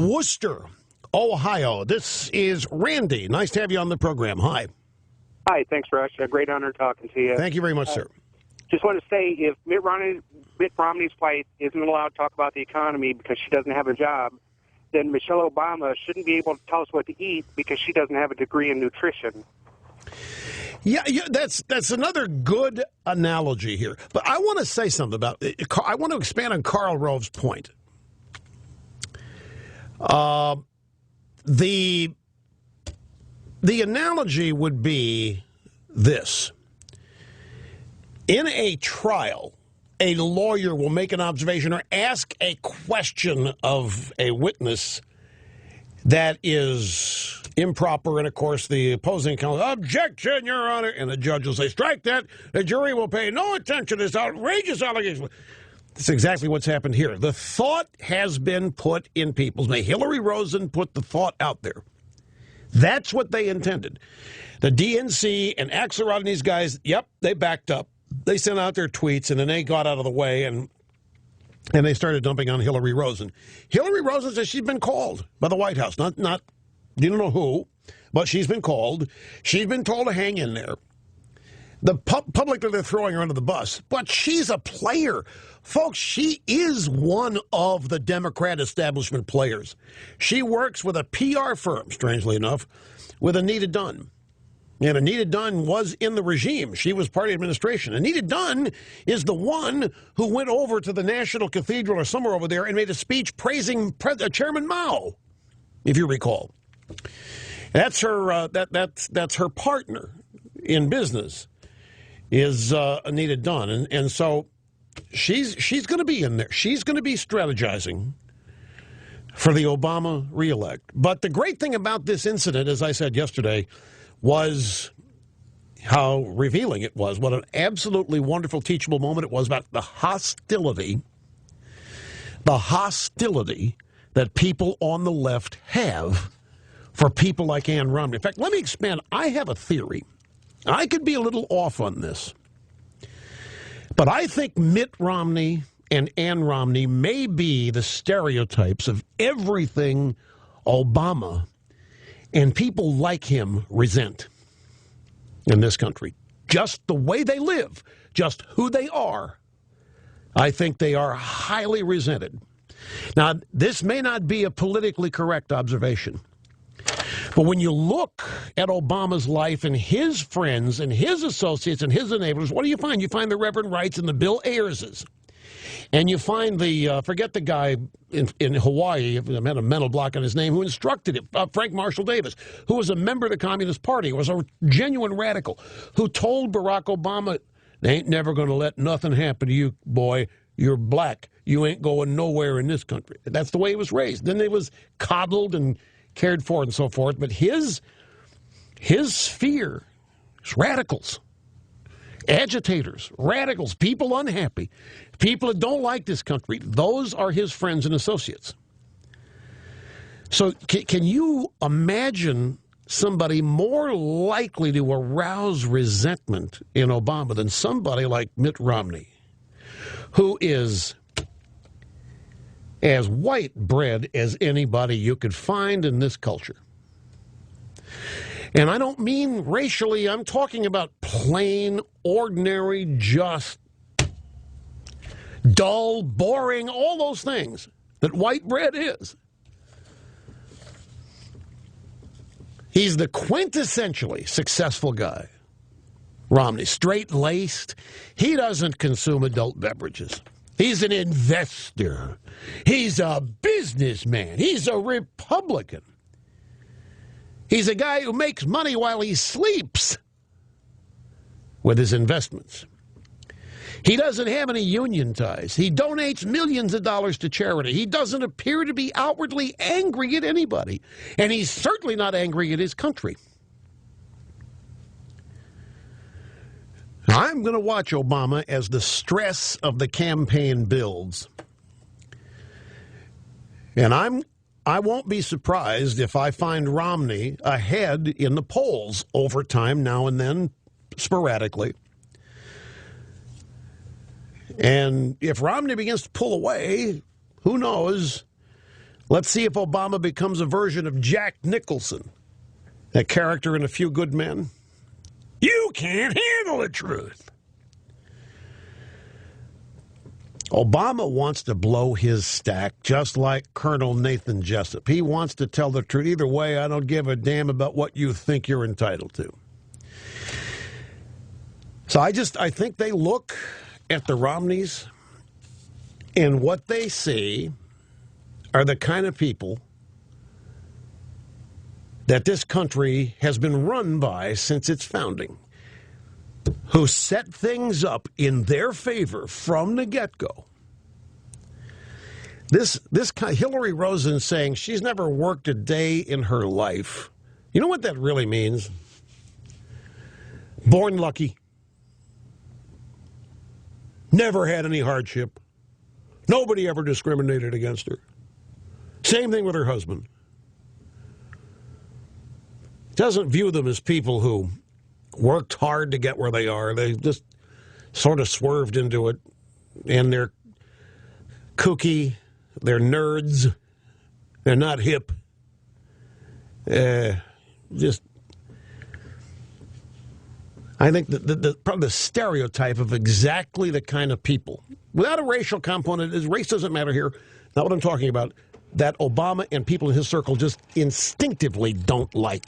Worcester, Ohio. This is Randy. Nice to have you on the program. Hi. Hi, thanks, Rush. A great honor talking to you. Thank you very much, sir. Just want to say, if Mitt Romney's wife isn't allowed to talk about the economy because she doesn't have a job, then Michelle Obama shouldn't be able to tell us what to eat because she doesn't have a degree in nutrition. Yeah, that's another good analogy here. But I want to say something about it. I want to expand on Karl Rove's point. The analogy would be this. In a trial, a lawyer will make an observation or ask a question of a witness that is improper, and of course the opposing counsel, objection, Your Honor, and the judge will say, strike that. The jury will pay no attention to this outrageous allegation. That's exactly what's happened here. The thought has been put in people's mind. Hillary Rosen put the thought out there. That's what they intended. The DNC and Axelrod and these guys, yep, they backed up. They sent out their tweets, and then they got out of the way, and they started dumping on Hillary Rosen. Hillary Rosen says she's been called by the White House. Not you don't know who, but she's been called. She's been told to hang in there. The public, they're throwing her under the bus, but she's a player. Folks, she is one of the Democrat establishment players. She works with a PR firm, strangely enough, with Anita Dunn. And Anita Dunn was in the regime. She was part of the administration. Anita Dunn is the one who went over to the National Cathedral or somewhere over there and made a speech praising Chairman Mao, if you recall. That's her. That's her partner in business, is Anita Dunn, and so she's going to be in there. She's going to be strategizing for the Obama reelect. But the great thing about this incident, as I said yesterday, was how revealing it was. What an absolutely wonderful, teachable moment it was about the hostility that people on the left have for people like Ann Romney. In fact, let me expand. I have a theory. I could be a little off on this, but I think Mitt Romney and Ann Romney may be the stereotypes of everything Obama and people like him resent in this country. Just the way they live, just who they are. I think they are highly resented. Now, this may not be a politically correct observation, but when you look at Obama's life and his friends and his associates and his enablers, what do you find? You find the Reverend Wrights and the Bill Ayerses. And you find the, forget the guy in Hawaii, I had a mental block on his name, who instructed him, Frank Marshall Davis, who was a member of the Communist Party, was a genuine radical, who told Barack Obama, they ain't never going to let nothing happen to you, boy. You're black. You ain't going nowhere in this country. That's the way he was raised. Then he was coddled and cared for and so forth. But his sphere is radicals. Agitators, radicals, people unhappy, people that don't like this country. Those are his friends and associates. So can you imagine somebody more likely to arouse resentment in Obama than somebody like Mitt Romney, who is as white bread as anybody you could find in this culture? And I don't mean racially. I'm talking about plain, ordinary, just, dull, boring, all those things that white bread is. He's the quintessentially successful guy. Romney, straight-laced. He doesn't consume adult beverages. He's an investor. He's a businessman. He's a Republican. He's a guy who makes money while he sleeps with his investments. He doesn't have any union ties. He donates millions of dollars to charity. He doesn't appear to be outwardly angry at anybody. And he's certainly not angry at his country. I'm going to watch Obama as the stress of the campaign builds. And I won't be surprised if I find Romney ahead in the polls over time, now and then, sporadically. And if Romney begins to pull away, who knows? Let's see if Obama becomes a version of Jack Nicholson, that character in A Few Good Men. You can't handle the truth. Obama wants to blow his stack just like Colonel Nathan Jessup. He wants to tell the truth. Either way, I don't give a damn about what you think you're entitled to. So I think they look at the Romneys, and what they see are the kind of people that this country has been run by since its founding, who set things up in their favor from the get-go. This Hillary Rosen saying she's never worked a day in her life. You know what that really means? Born lucky. Never had any hardship. Nobody ever discriminated against her. Same thing with her husband. Doesn't view them as people who worked hard to get where they are. They just sort of swerved into it. And they're kooky. They're nerds. They're not hip. I think probably the stereotype of exactly the kind of people, without a racial component, race doesn't matter here, not what I'm talking about, that Obama and people in his circle just instinctively don't like.